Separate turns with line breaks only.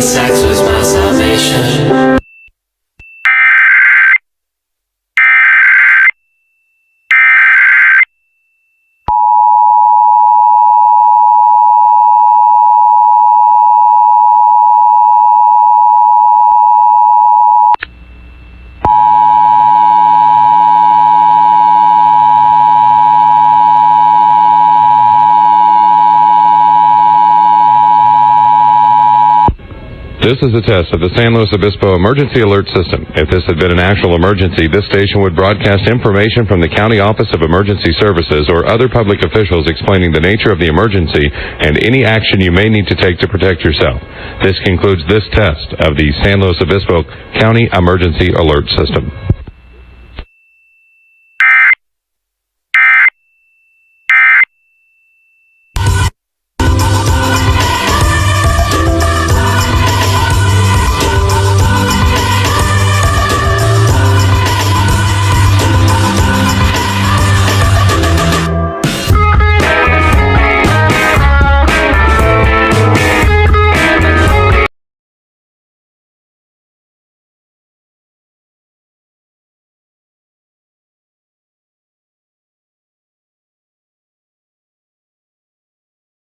Sex was my salvation.
This is a test of the San Luis Obispo Emergency Alert System. If this had been an actual emergency, this station would broadcast information from the County Office of Emergency Services or other public officials explaining the nature of the emergency and any action you may need to take to protect yourself. This concludes this test of the San Luis Obispo County Emergency Alert System.